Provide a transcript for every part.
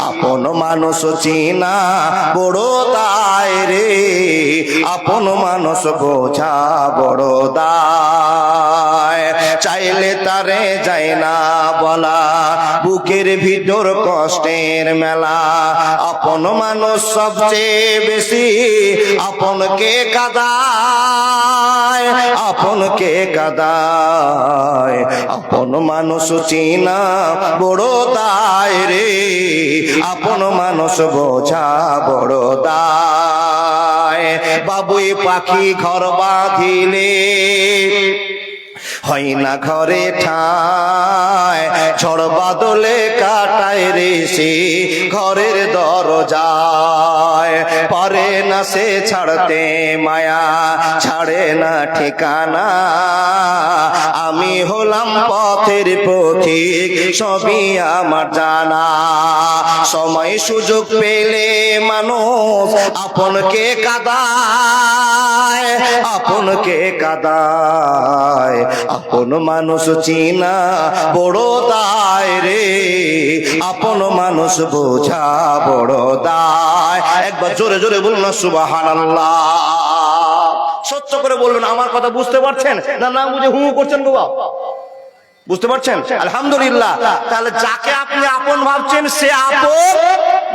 আপন মানুষ চিনা বড় দায় রে, আপন মানুষ বোঝা বড় দায়। চাইলে তারে যায় না বলা, বুকের ভিতর কষ্টের মেলা। আপন মানুষ সবচেয়ে বেশি আপনকে কাঁদায়, আপনকে কাঁদায়। আপন মানুষ চিনা বড় দায় রে, আপন মানুষ বোঝা বড় দায়। বাবুই পাখি ঘর বাঁধিলে হয় না ঘরে ঠায়, ঝড় বাদলে কাটায় রে সে ঘরের দরজায়। পারে না সে ছাড়তে মায়া, ছাড়ে না ঠিকানা। আমি হলাম পথের পথিক, সবই আমার জানা। সময় সুযোগ পেলে মানুষ আপনকে কাঁদায়, আপনকে কাঁদায়। আপন মানুষ চিনা বড় দায় রে, আপন মানুষ বোঝা বড় দায়। একবার জোরে জোরে বলুন না সুবহানাল্লাহ। সত্য করে বলবেন, আমার কথা বুঝতে পারছেন না? না বুঝে হু করছেন বাবা, বুঝতে পারছেন? আলহামদুলিল্লাহ। তাহলে যাকে আপনি আপন ভাবছেন সে আপন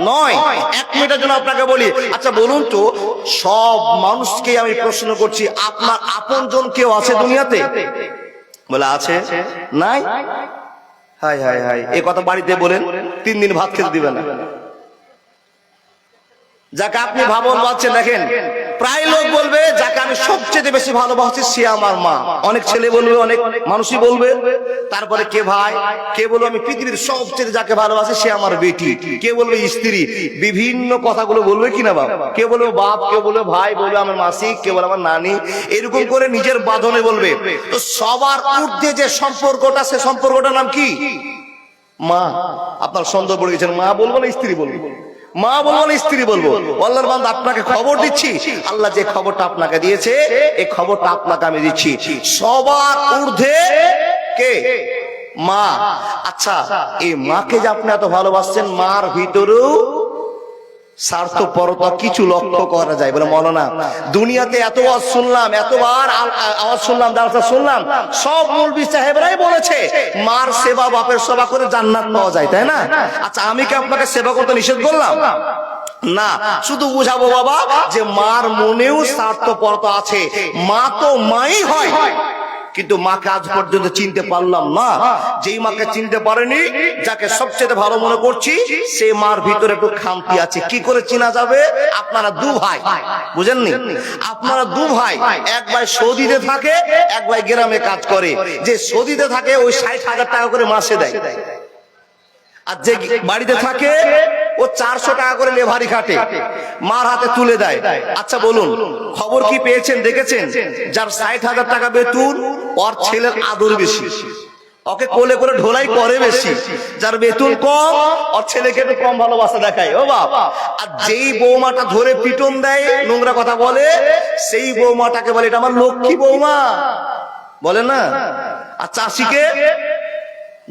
নয়। এক মিনিটের জন্য আপনাকে বলি, আচ্ছা বলুন তো, সব মানুষকে আমি প্রশ্ন করছি, আপনার আপন জন কেউ আছে দুনিয়াতে? বলে আছে? নাই? হাই হাই হাই, এই কথা বাড়িতে বলেন, 3 দিন ভাত খেতে দিবে না। যাকে আপনি ভাবন ভাবছেন, দেখেন প্রায় লোক বলবে যাকে আমি সবচেয়ে বেশি ভালোবাসি সে আমার মা। অনেক ছেলে বলবে, অনেক মানুষই বলবে। তারপরে কে ভাই, কে বলবে আমি পৃথিবীর সবচেয়ে যাকে ভালোবাসি সে আমার বেটি, কে বলবে স্ত্রী। বিভিন্ন কথাগুলো বলবে কিনা বাবা। কে বলবে বাপ, কে বলবে ভাই, বলবে আমার মাসি, কে বলবে আমার নানি। এরকম করে নিজের বাঁধনে বলবে। তো সবার ঊর্ধ্বে যে সম্পর্কটা, সে সম্পর্কটার নাম কি? মা। আপনার সন্দেহ পড়ে গেছেন, মা বলবো না স্ত্রী বলবো? মা বলবো না স্ত্রী বলবো? আল্লাহর বান্দা, আপনাকে খবর দিচ্ছি, আল্লাহ যে খবরটা আপনাকে দিয়েছে এই খবরটা আপনাকে আমি দিচ্ছি, সবার ঊর্ধ্বে কে? মা। আচ্ছা, এই মাকে যে আপনি এত ভালোবাসছেন, মার ভিতরেও স্বার্থপরতা কিছু লক্ষ্য করা যায়। বলে মৌলানা, দুনিয়াতে এত আওয়াজ শুনলাম, এতবার আওয়াজ শুনলাম, জালসা শুনলাম, সব মৌলবি সাহেবরাই বলেছে মার সেবা বাপের সেবা করে জান্নাত পাওয়া যায়, তাই না? আচ্ছা, আমি কি আপনাকে সেবা করতে নিষেধ করলাম? না, শুধু বুঝাবো বাবা যে মার মনেও স্বার্থপরতা আছে। মা তো মাই হয়, কিন্তু মাকে আজ পর্যন্ত চিনতে পারলাম না। যেই মাকে চিনতে পারেনি, যাকে সবচেয়ে ভালো মনে করছি, সে মার ভিতরে একটু খামতি আছে। কি করে চেনা যাবে? আপনারা দু ভাই, বুঝেননি? আপনারা দু ভাই, এক ভাই সৌদিতে থাকে, এক ভাই গ্রামে কাজ করে। যে সৌদিতে থাকে ওই 60,000 টাকা করে মাসে দেয়, আর যে বাড়িতে থাকে ও 400 টাকা করে লেভারি খাটে, মার হাতে তুলে দেয়। আচ্ছা বলুন, খবর কি পেয়েছেন, দেখেছেন? যার 60,000 টাকা বেতন, ওর ছেলের আদর বেশি, ওকে কোলে করে ঢোলাই করে বেশি। যার বেতন কম, ওর ছেলেকে একটু কম ভালোবাসা দেখায়, ও বাপ। আর যেই বৌমাটা ধরে পিটন দেয়, নোংরা কথা বলে, সেই বৌমাটাকে বলে এটা আমার লক্ষ্মী বৌমা, বলে না? আর চাষিকে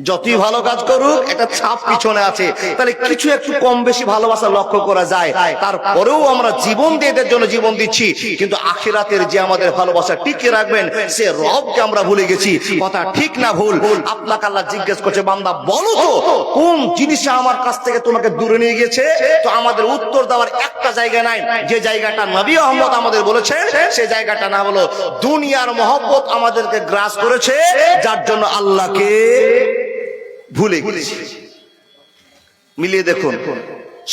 যতই ভালো কাজ করুক, একটা ছাপ পিছনে আছে। তাহলে কিছু একটু কম বেশি ভালোবাসা লক্ষ্য করা যায়। তারপরেও আমরা জীবন দিয়ে এদের জন্য জীবন দিচ্ছি, কিন্তু আখিরাতের যে আমাদের ভালোবাসা টিকিয়ে রাখবেন সে রবকে আমরা ভুলে গেছি। কথা ঠিক না ভুল? আপনাকে আল্লাহ জিজ্ঞেস করছে, বান্দা বলো তো কোন জিনিসটা আমার কাছ থেকে তোমাকে দূরে নিয়ে গেছে? তো আমাদের উত্তর দেওয়ার একটা জায়গা নাই। যে জায়গাটা নবী মুহাম্মদ আমাদের বলেছেন, সে জায়গাটা না হলো দুনিয়ার মহব্বত আমাদেরকে গ্রাস করেছে, যার জন্য আল্লাহকে ভুলে গেছি। মিলিয়ে দেখুন,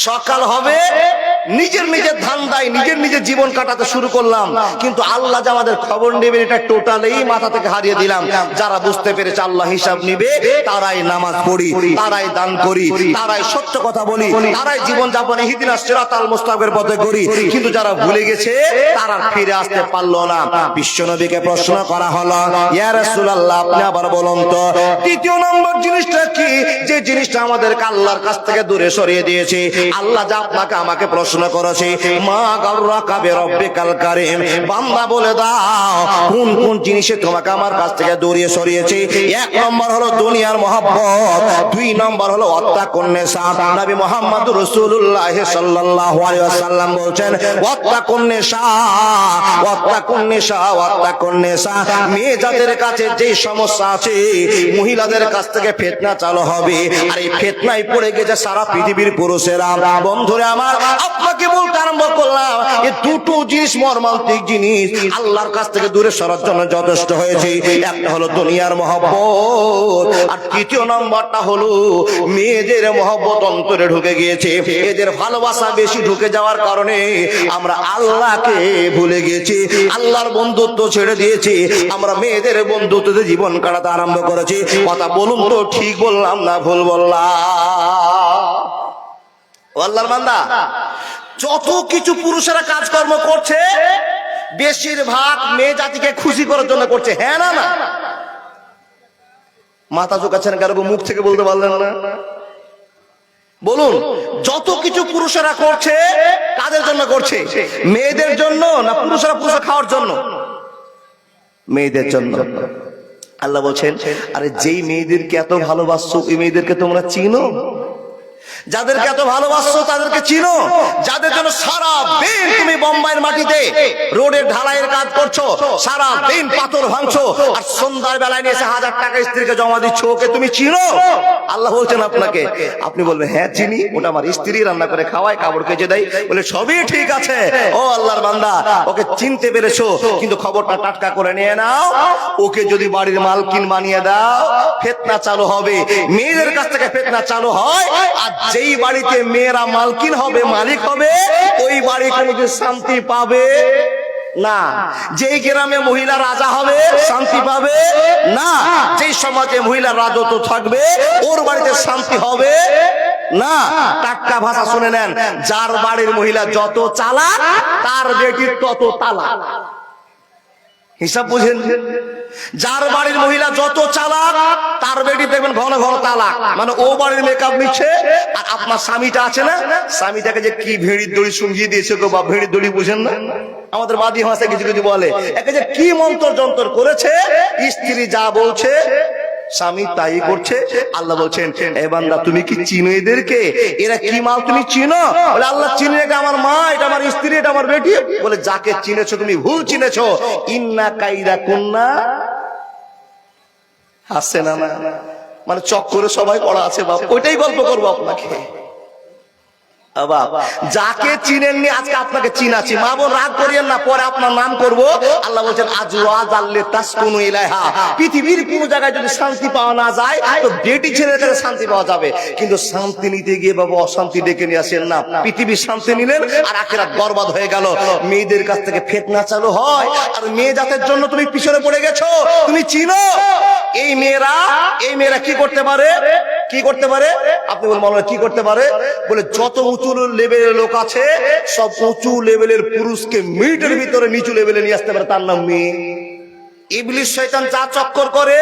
সকাল হবে, নিজের নিজের ধান্দায় নিজের নিজের জীবন কাটাতে শুরু করলাম, কিন্তু আল্লাহ যে আমাদের খবর নেবেন এটা টোটালি মাথা থেকে হারিয়ে দিলাম। যারা বুঝতে পেরেছে আল্লাহ হিসাব নিবে, তারাই নামাজ পড়ি, তারাই দান করি, তারাই সত্য কথা বলি, তারাই জীবন যাপনে ইহদিনাস সিরাতাল মুস্তাকিমের পথে করি। কিন্তু যারা ভুলে গেছে তারা ফিরে আসতে পারলো না। বিশ্বনবীকে প্রশ্ন করা হলো, ইয়া রাসূলুল্লাহ আপনি আবার বলুন তো, তৃতীয় নম্বর জিনিসটা কি, যে জিনিসটা আমাদেরকে আল্লাহর কাছ থেকে দূরে সরিয়ে দিয়েছে? আল্লাহ যা আপনাকে আমাকে প্রশ্ন প্রশ্ন করেছে, মা গাররাকা বিরাব্বিকাল কারীম, বান্দা বলে দাও কোন কোন জিনিসে তোমাকে আমার কাছ থেকে দূরে সরিয়েছে। এক নম্বর হলো দুনিয়ার মহব্বত, দুই নম্বর হলো ওয়াত্তাকুন নিসা। নবী মুহাম্মদ রাসূলুল্লাহ সাল্লাল্লাহু আলাইহি ওয়াসাল্লাম বলেন, ওয়াত্তাকুন নিসা, ওয়াত্তাকুন নিসা, ওয়াত্তাকুন নিসা। মেয়ে জাতির কাছে যে সমস্যা আছে, মহিলাদের কাছ থেকে ফিতনা চালু হবে, আর এই ফিতনায় পড়ে গেছে সারা পৃথিবীর পুরুষেরা। বন্ধুরা আমার, আপনাকে বলতে আরম্ভ করলাম, এই দুটো জিনিস মর্মান্তিক জিনিস আল্লাহর কাছ থেকে দূরে সরার জন্য যথেষ্ট হয়েছে। একটা হলো দুনিয়ার মহব্বত, আর তৃতীয় নম্বরটা হলো মেয়েদের মহব্বত অন্তরে ঢুকে গিয়েছে। এদের ভালোবাসা বেশি ঢুকে যাওয়ার কারণে আমরা আল্লাহকে ভুলে গেছি, আল্লাহর বন্ধুত্ব ছেড়ে দিয়েছি, আমরা মেয়েদের বন্ধুত্বে জীবন কাটাতে আরম্ভ করেছি। কথা বলুন তো, ঠিক বললাম না ভুল বললাম? আল্লাহর বান্দা, যত কিছু পুরুষেরা কাজকর্ম করছে বেশিরভাগ মেয়ে জাতিকে খুশি করার জন্য করছে, হ্যাঁ না? না মাথা চোকাচ্ছেন কেন, মুখ থেকে বলতে পারলেন না? বলুন, যত কিছু পুরুষেরা করছে কাদের জন্য করছে? মেয়েদের জন্য না পুরুষেরা পুরুষ খাওয়ার জন্য? মেয়েদের জন্য। আল্লাহ বলছেন, আরে যেই মেয়েদেরকে এত ভালোবাসছো, এই মেয়েদেরকে তোমরা চিনো? যাদেরকে এত ভালোবাসছো তাদেরকে চিনো? যাদের জন্য সারা দিন তুমি বোম্বাইয়ের মাটিতে রোডের ঢালাইয়ের কাজ করছো, সারা দিন পাথর ভাঙছো, আর সন্ধ্যার বেলায় নিয়ে এসে 1000 টাকা স্ত্রীকে জমা দিচ্ছ, ওকে তুমি চিনো? আল্লাহ বলছেন আপনাকে, আপনি বলবেন হ্যাঁ চিনি, ওটা আমার স্ত্রী, রান্না করে খাওয়ায়, কাপড় কেচে দেয়। বলে সবই ঠিক আছে, ও আল্লাহর বান্দা, ওকে চিনতে পেরেছো, কিন্তু খবরটা টাটকা করে নিয়ে নাও, ওকে যদি বাড়ির মালকিন বানিয়ে দাও ফিতনা চালু হবে। মেয়েদের কাছ থেকে ফিতনা চালু হয়, আর যেই বাড়িতে মেয়েরা মালকিন হবে, মালিক হবে, ওই বাড়ি কোনোদিন শান্তি পাবে না। যেই গ্রামে মহিলা রাজা হবে শান্তি পাবে না, যেই সমাজে মহিলা রাজত্ব থাকবে ওর বাড়িতে শান্তি হবে না। টাটকা ভাষা শুনে নেন, যার বাড়ির মহিলা যত চালাক তার বেটির তত তালাক। হিসাব বুঝেন? যার বাড়ির মহিলা যত চালাক তার বেটি দেখবেন ঘন ঘন তালাক, মানে ও বাড়ির মেকআপ নিচ্ছে। আর আপনার স্বামীটা আছে না, স্বামীটাকে যে কি ভেড়ির দড়ি সঙ্গিয়ে দিয়েছে গো, বা ভেড়ির দড়ি বুঝেন না? আমাদের বাদী ভাষায় কিছু কিছু বলে, একে যে কি মন্ত্র যন্ত্র করেছে, স্ত্রী যা বলছে স্বামী তাই করছে। আল্লাহ বলছেন, এ বান্দা তুমি কি চিনো এদেরকে? এরা কি মাল তুমি চিনো? বলে আল্লাহ চিনি, এটা আমার মা, এটা আমার স্ত্রী, এটা আমার বেটি। বলে যাকে চিনেছো তুমি ভুল চিনেছো। ইন্না কাইদা কুন্না হাসে না, মানে চক্করে সবাই পড়া আছে বাপ, ওইটাই গল্প করবো আপনাকে। যাকে চিনেননি আজকে আপনাকে চিনাচ্ছি। মা বোন রাগ করিয়েন না, পরে আপনার নাম করব। আল্লাহ বলছেন, আজওয়াজ আল্লে তাসকুনু ইলাইহা, পৃথিবীর কোন জায়গায় যদি শান্তি পাওয়া না যায় তো বেটি ছেলের কাছে শান্তি পাওয়া যাবে, কিন্তু শান্তি নিতে গিয়ে বাবা অশান্তি ডেকে নিয়ে আসেন না। পৃথিবীর শান্তি নিলেন আর আখিরাত বরবাদ হয়ে গেল। মেয়েদের কাছ থেকে ফিতনা চালু হয়, আর মেয়ে জাতের জন্য তুমি পিছনে পড়ে গেছো। তুমি চিনো এই মেয়েরা কি করতে পারে? কি করতে পারে? আপনি বলেন মাওলানা কি করতে পারে? বলে যত উঁচু লেভেলের লোক আছে সব উঁচু লেভেলের পুরুষকে মিনিটের ভিতরে নিচু লেভেলে নিয়ে আসতে পারে, তার নাম মেয়ে। ইবলিস শয়তান যা চক্কর করে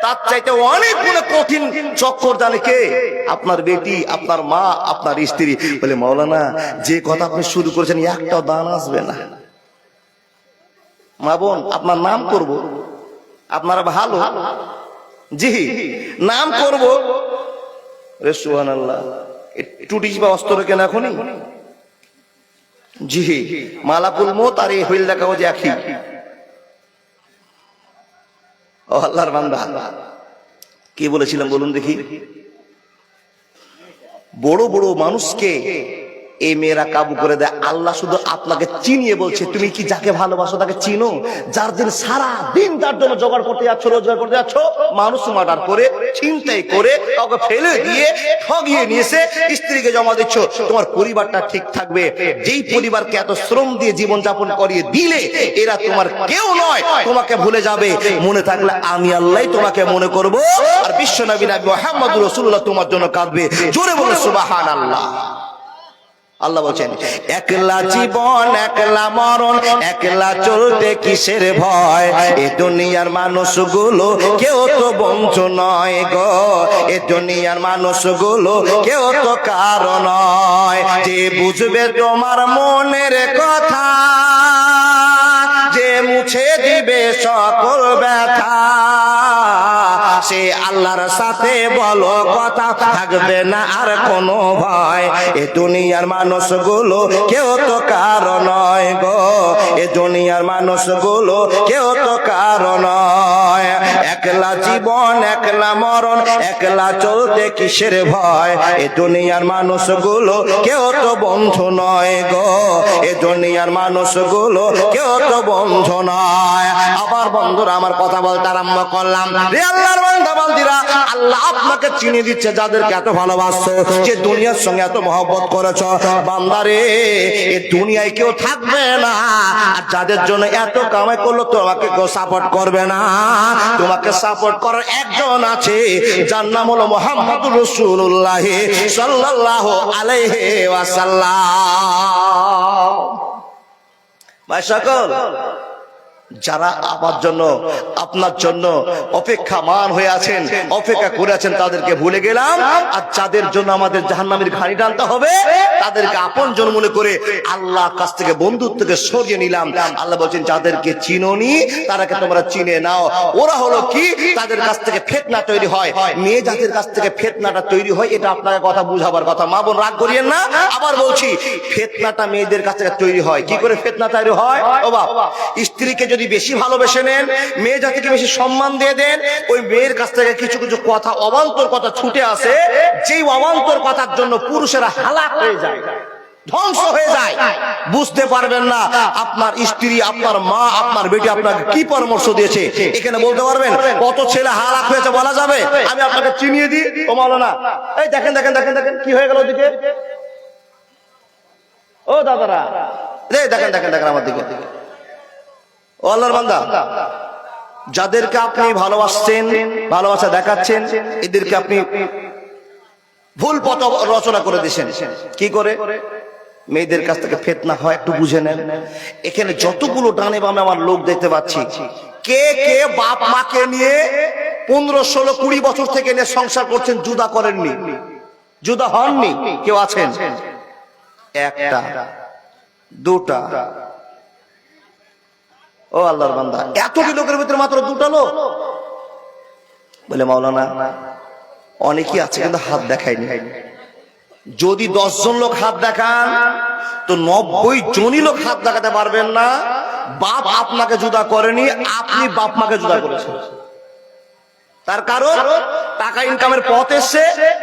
তার চাইতে অনেক গুণ কঠিন চক্কর জানে কে? আপনার বেটি, আপনার মা, আপনার স্ত্রী। বলে মাওলানা যে কথা আপনি শুরু করেছেন একটাও দান আসবে না। মা বোন আপনার নাম করব, আপনারা ভালো, জি নাম করব। রে সুবহানাল্লাহ, টুটিস বা অস্ত্র কেন এখনই? জি মালাকুল মউত আর এই হইল দেখাও যে একই। ও আল্লাহর বান্দা, কি বলেছিলাম বলুন দেখি? বড় বড় মানুষকে এই মেয়েরা কাবু করে দেয়। আল্লাহ শুধু আপনাকে চিনিয়ে বলছে, তুমি কি যাকে ভালোবাসো তাকে চিনো? যার দিন সারা দিন তার জন্য জোগাড় করতে যাচ্ছ, রোজগার করতে যাচ্ছ, মানুষ মার্ডার করে, ছিনতাই করে, কাউকে ফেলে দিয়ে, ঠগিয়ে নিয়ে এসে স্ত্রীকে জমা দিচ্ছ, তোমার পরিবারটা ঠিক থাকবে? যেই পরিবারকে এত শ্রম দিয়ে জীবন যাপন করিয়ে দিলে এরা তোমার কেউ নয়, তোমাকে ভুলে যাবে। মনে থাকলে আমি আল্লাহ তোমাকে মনে করব, আর বিশ্ব নবী মুহাম্মদুর রাসূলুল্লাহ তোমার জন্য কাঁদবে। জোরে বলে সুবহানাল্লাহ। আল্লাহ বলছেন একলা জীবন একলা মরণ একলা চলতে কিসের ভয়, এ দুনিয়ার মানুষগুলো কেউ তো বন্ধু নয় গো, এ দুনিয়ার মানুষগুলো কেউ তো কারো নয়। যে বুঝবে তোমার মনের কথা, যে মুছে দিবে সকল ব্যথা, সে আল্লাহর সাথে বলো কথা, থাকবে না আর কোনো ভয়। এ দুনিয়ার মানুষগুলো কেউ তো কারো নয় গো, এ দুনিয়ার মানুষগুলো কেউ তো কারো নয়। একলা জীবন একলা মরণ একলা চলতে কিসের ভয়, এ দুনিয়ার মানুষগুলো কেউ তো বন্ধু নয় গো, এ দুনিয়ার মানুষগুলো কেউ তো বন্ধু নয়। আবার বন্ধুরা আমার কথা বলতে আরম্ভ করলাম, রে আল্লাহর বান্দা বান্দিরা, আল্লাহ আপনাকে চিনে দিচ্ছে যাদেরকে এত ভালোবাসছো, যে দুনিয়ার সঙ্গে এত মহব্বত করেছো। বান্দারে, এ দুনিয়ায় কেউ থাকবে না, আর যাদের জন্য এত কামাই করলো তোমাকে কেউ সাপোর্ট করবে না। তোমাকে সাপোর্ট করার একজন আছে, যার নাম হলো মুহাম্মদুর রাসূলুল্লাহ সাল্লাল্লাহু আলাইহি ওয়াসাল্লাম। ভাই সকল, যারা আমার জন্য আপনার জন্য অপেক্ষামান হয়ে আছেন, অপেক্ষা করে আছেন, তাদেরকে ভুলে গেলাম। আর যাদের জন্য আমাদের জাহান্নামের ঘানি টানতে হবে, তাদেরকে আপনজন মনে করে আল্লাহর কাছ থেকে বন্ধুত্বকে সরিয়ে নিলাম। আল্লাহ বলছেন যাদেরকে চিনোনি তারাকে তোমরা চিনে নাও। ওরা হলো কি, তাদের কাছ থেকে ফিতনা তৈরি হয়। মেয়ে যাদের কাছ থেকে ফিতনাটা তৈরি হয়, এটা আপনাকে কথা বুঝাবার কথা। মা বোন রাগ করিয়েন না, আবার বলছি, ফিতনাটা মেয়েদের কাছ থেকে তৈরি হয়। কি করে ফিতনা তৈরি হয়? ও বাবা, স্ত্রীকে যদি বেশি ভালোবেসে নেন, মেয়ে জাতিকে বেশি সম্মান দিয়ে দেন, ওই মেয়ের কাছ থেকে কিছু কিছু কথা, অবান্তর কথা ছুটে আসে, যেই অবান্তর কথার জন্য পুরুষেরা হালাক হয়ে যায়, ধ্বংস হয়ে যায়। বুঝতে পারবেন না আপনার স্ত্রী, আপনার মা, আপনার বেটি আপনাকে কি পরামর্শ দিয়েছে। এখানে বলতে পারবেন কত ছেলে হালাক হয়েছে বলা যাবে? আমি আপনাকে চিনিয়ে দিই। ও মাওলানা, এই দেখেন দেখেন দেখেন দেখেন কি হয়ে গেল ওদিকে। ও দাদারা, রে দেখেন দেখেন দেখেন আমার দিকে। ও আল্লাহর বান্দা, যাদেরকে আপনি ভালোবাসছেন, ভালোবাসা দেখাচ্ছেন, এদেরকে আপনি ভুল পথ রচনা করে দিয়েছেন। কি করে? মেয়েদের কাছ থেকে ফিতনা হয় একটু বুঝে নেন। এখানে যতগুলো ডানে বামে আমার লোক দেখতে পাচ্ছি, কে কে বাপ মাকে নিয়ে 15, 16, 20 বছর থেকে নিয়ে সংসার করছেন, জুদা করেননি, জুদা হননি? কেউ আছেন? একটা, দুটা। ও আল্লাহর বান্দা, এতটি লোকের ভিতরে মাত্র দুটা লোক? বলে মাওলানা অনেকেই আছে কিন্তু হাত দেখায়নি। যদি 10 জন লোক হাত দেখান তো 90 জনই লোক হাত দেখাতে পারবেন না। বাপ আপনাকে জুদা করেনি, আপনি বাপ মাকে জুদা করেছেন। তার কারণ টাকা ইনকামের পথ এসছে,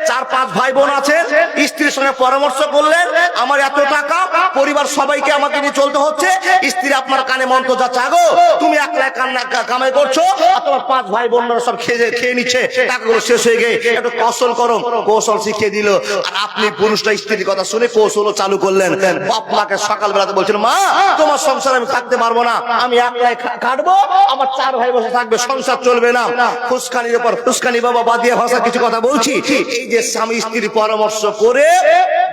4-5 ভাই বোন আছে, স্ত্রীর সঙ্গে পরামর্শ করলেন, আমার এত টাকা, পরিবার সবাইকে আমাকে নিয়ে চলতে হচ্ছে। স্ত্রী আপনার কানে মন্ত্র যাচ্ছে, আগো তুমি একলা কামাই করছো, আর তোমার 5 ভাই বোনরা সব খেয়ে নিচ্ছে, টাকাগুলো শেষ হয়ে গিয়ে একটু কৌশল করো। কৌশল শিখিয়ে দিল, আর আপনি পুরুষটা স্ত্রীর কথা শুনে কৌশলও চালু করলেন। বাপ মাকে সকালবেলাতে বলছেন, মা তোমার সংসার আমি থাকতে পারবো না, আমি একলাই কাটবো, আমার 4 ভাই বসে থাকবে, সংসার চলবে না। ফুসকানির উপর ফুসকানি, বাবা বাদিয়া ভাষা কিছু কথা বলছি। এই যে স্বামী স্ত্রী পরামর্শ করে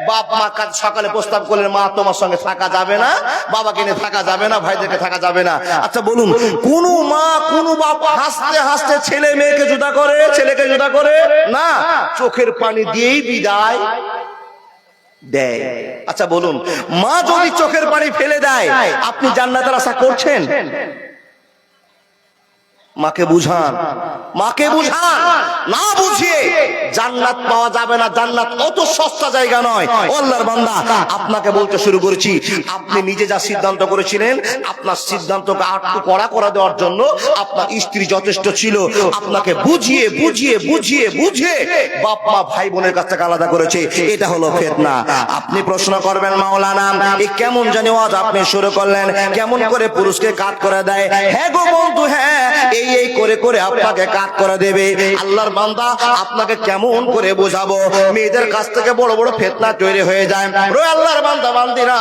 বাপ মা সকালে প্রস্তাব করলেন, মা তোমার সঙ্গে থাকা যাবে না, বাবাকে নিয়ে থাকা যাবে না, ভাইদেরকে থাকা যাবে না। আচ্ছা বলুন, কোন মা কোন বাপ হাসতে হাসতে ছেলে মেয়েকে জুদা করে, ছেলেকে জুদা করে না, চোখের পানি দিয়েই বিদায় দেয়। আচ্ছা বলুন, মা যদি চোখের পানি ফেলে দেয়, আপনি জান্নাতের আশা করছেন? মাকে বুঝান, মাকে বুঝান। না বুঝিয়ে জান্নাত পাওয়া যাবে না। জান্নাত অত সস্তা জায়গা নয়। আল্লাহর বান্দা, আপনাকে বলতে শুরু করেছি, আপনি নিজে যা সিদ্ধান্ত করেছিলেন, আপনার সিদ্ধান্তকে আটটু কড়া করে দেওয়ার জন্য আপনার স্ত্রী যথেষ্ট ছিল। আপনাকে বুঝিয়ে বুঝিয়ে বুঝিয়ে বুঝিয়ে বাপ মা ভাই বোনের কাছ থেকে আলাদা করেছে। এটা হলো ফিতনা। আপনি প্রশ্ন করবেন, মাওলানা এই কেমন জানি ওয়াজ আপনি শুরু করলেন, কেমন করে পুরুষকে কাট করে দেয়? হ্যাঁ গো বন্ধু, হ্যাঁ, এই এই করে করে আপনাকে কাট করে দেবে। আল্লাহর বান্দা আপনাকে কেমন করে বোঝাবো? মেয়েদের কাছ থেকে বড় বড় ফিতনা তৈরি হয়ে যায়। ও আল্লাহর বান্দা বান্দিরা,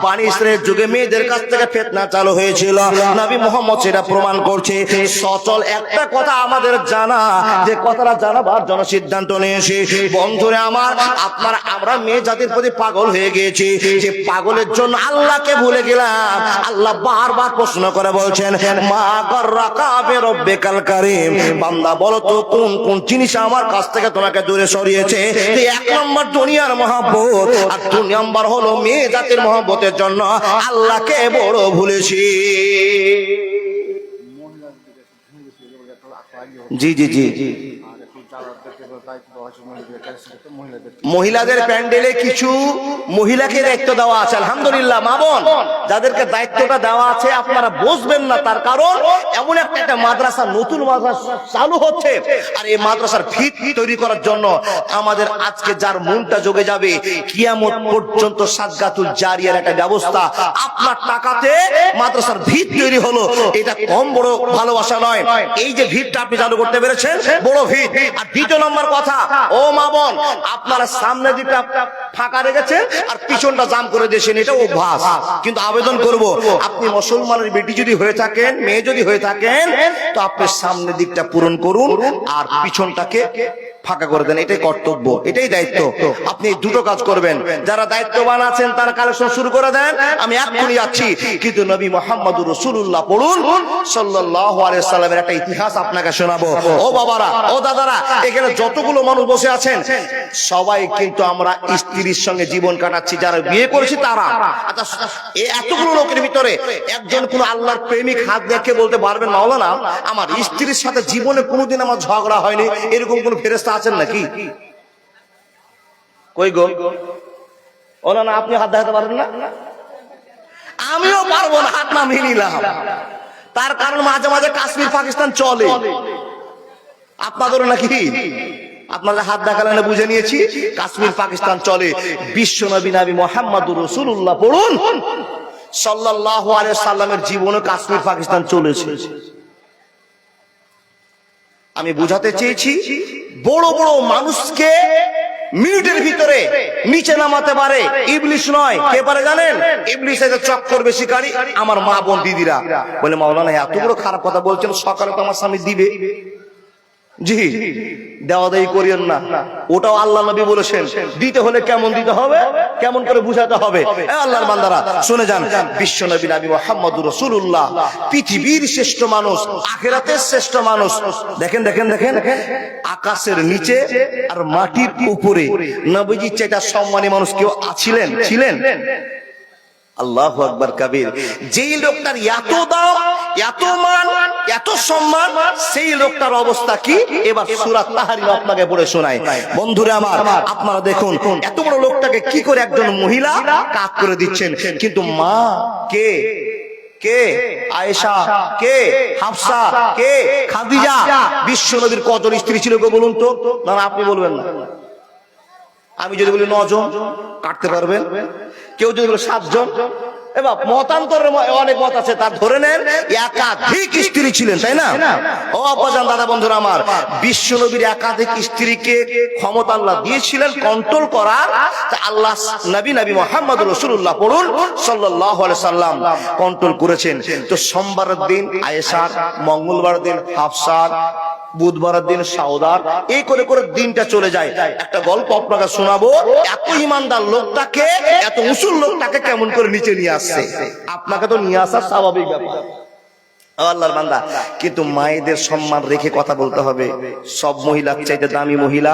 বনি ইসরাইলের যুগে মেয়েদের কাছ থেকে ফিতনা চালু হয়েছিল। নবী মুহাম্মদ সেটা প্রমাণ করছে। সচল একটা কথা আমাদের জানা, যে কথাটা জানাবার জন্য সিদ্ধান্ত নিয়েছি। বন্ধুরা আমার, আমরা মেয়ে জাতির প্রতি পাগল হয়ে গিয়েছি। যে পাগলের জন্য আল্লাহকে ভুলে গেলাম। আল্লাহ বারবার প্রশ্ন করে বলছেন, মা গররাকা বিরব্বিকাল কারীম। বান্দা বলো তো কোন কোন জিনিস আমার কাছ থেকে তোমাকে দূরে সরিয়েছে? এক নম্বর দুনিয়ার মহব্বত, আর দুই নম্বর হলো মেয়ে জাতির মহব্বতের জন্য আল্লাহকে বড় ভুলেছি। জি জি জি জি। মহিলাদের প্যান্ডেলে কিছু মহিলাকে দায়িত্ব দেওয়া আছে। আলহামদুলিল্লাহ মা বোন, যাদেরকে দায়িত্বটা দেওয়া আছে আপনারা বুঝবেন না, তার কারণ এমন একটা মাদ্রাসা, নতুন মাদ্রাসা চালু হচ্ছে। আর এই মাদ্রাসার ভিত তৈরি করার জন্য আমাদের আজকে যার মনটা জোগে যাবে, কিয়ামত পর্যন্ত সাদগাতুল জারিয়ার একটা ব্যবস্থা, আপনার টাকাতে মাদ্রাসার ভিত তৈরি হলো। এটা কম বড় ভালোবাসা নয়। এই যে ভিতটা আপনি চালু করতে পেরেছেন, বড় ভিত। আর দ্বিতীয় নম্বর কথা, ও মা বোন, আপনারা সামনে দিকটা ফাঁকা রেখেছেন আর পিছনটা জাম করে দিয়েছেন, এটা অভ্যাস। কিন্তু আবেদন করব, আপনি মুসলমানের বেটি যদি হয়ে থাকেন, মেয়ে যদি হয়ে থাকেন, তো আপনি সামনের দিকটা পূরণ করুন আর পিছনটাকে ফাঁকা করে দেন। এটাই কর্তব্য, এটাই দায়িত্ব। আপনি দুটো কাজ করবেন। যারা দায়িত্ববান আছেন তারা কালেকশন শুরু করে দেন, আমি এক্ষুনি যাচ্ছি। কিন্তু নবী মুহাম্মদুর রাসূলুল্লাহ পড়ুন সাল্লাল্লাহু আলাইহি সাল্লামের একটা ইতিহাস আপনাকে শোনাবো। ও বাবারা, ও দাদারা, এখানে যতগুলো মানুষ বসে আছেন সবাই কিন্তু আমরা স্ত্রীর সঙ্গে জীবন কাটাচ্ছি, যারা বিয়ে করেছি তারা। আচ্ছা, এতগুলো লোকের ভিতরে একজন কোন আল্লাহর প্রেমিক হাত দেখে বলতে পারবেন, মাওলানা আমার স্ত্রীর সাথে জীবনে কোনোদিন আমার ঝগড়া হয়নি, এরকম কোন ফেরেশতা আছেন নাকি? কই গো? ও না, আপনি হাত দেখাতে পারেন না? আমিও পারবো না, হাত নামিয়ে নিলাম। তার কারণ মাঝে মাঝে কাশ্মীর পাকিস্তান চলে, আপনাদেরও নাকি? আপনারা হাত দেখালেন বুঝে নিয়েছি, কাশ্মীর পাকিস্তান চলে। বিশ্ব নবী নবী মুহাম্মদুর রাসূলুল্লাহ পড়ুন সাল্লাল্লাহু আলাইহি সাল্লামের জীবনে কাশ্মীর পাকিস্তান চলেছে। আমি বুঝাতে চেয়েছি, বড় বড় মানুষকে মিনিটের ভিতরে নিচে নামাতে পারে ইবলিস নয়। কে পারে জানেন? ইবলিস এর চক্কর বেশি কারি আমার মা বোন দিদিরা। বলে মাওলানা এত বড় খারাপ কথা বলছেন, সকালে তো আমার স্বামী দিবে। জি, দেওয়া দেই করিয়েন না, ওটাও আল্লাহ নবী বলেছেন। দিতে হলে কেমন দিতে হবে, কেমন করে বুঝাতে হবে। আল্লাহর বান্দারা শুনে যান, বিশ্ব নবী নবী মুহাম্মদুর রাসূলুল্লাহ পৃথিবীর শ্রেষ্ঠ মানুষ, আখিরাতের শ্রেষ্ঠ মানুষ। দেখেন দেখেন দেখেন, আকাশের নিচে আর মাটির উপরে নবীজির চাইতে সম্মানী মানুষ কেউ ছিলেন? ছিলেন? আল্লাহু আকবার কাবীর। যেই লোকটার এত দাম, এত মান, এত সম্মান, সেই লোকটার অবস্থা কি? এবার সূরা তাহরিম আপনাকে পড়ে শোনাই। বন্ধুরা আমার, আপনারা দেখুন এত বড় লোকটাকে কি করে একজন মহিলা কাজ করে দিচ্ছেন। কিন্তু মা কে? কে? আয়েশা কে? হাফসা কে? খাদিজা। বিশ্ব নবীর কজন স্ত্রী ছিল গো বলুন তো? না আপনি বলবেন না। আমি যদি বলি 9 জন কাটতে পারবেন? কেউ যদি বলে 7 জন, এবার মতান্তরের অনেক মত আছে, তার ধরে নেন একাধিক স্ত্রী ছিলেন, তাই না? ও আব্বাজান, দাদা বন্ধুরা আমার, বিশ্ব নবীর একাধিক স্ত্রীকে ক্ষমতা আল্লাহ দিয়েছিলেন কন্ট্রোল করার। আল্লাহ নবী নবী মুহাম্মদুর রাসূলুল্লাহ পড়ুন সাল্লাল্লাহু আলাইহি সাল্লাম কন্ট্রোল করেছেন। তো সোমবারের দিন আয়েশা, মঙ্গলবারের দিন হাফসা, বুধবারের দিন সাউদার, এই করে করে দিনটা চলে যায়। একটা গল্প আপনাকে শোনাবো। এত ইমানদার লোকটাকে, এত উসুল লোকটাকে কেমন করে নিচে নিয়ে আসছে? আপনাকে তো নিয়ে আসার স্বাভাবিক ব্যাপার, আল্লাহর বান্দা। কিন্তু মায়েদের সম্মান রেখে কথা বলতে হবে। সব মহিলার চাইতে দামি মহিলা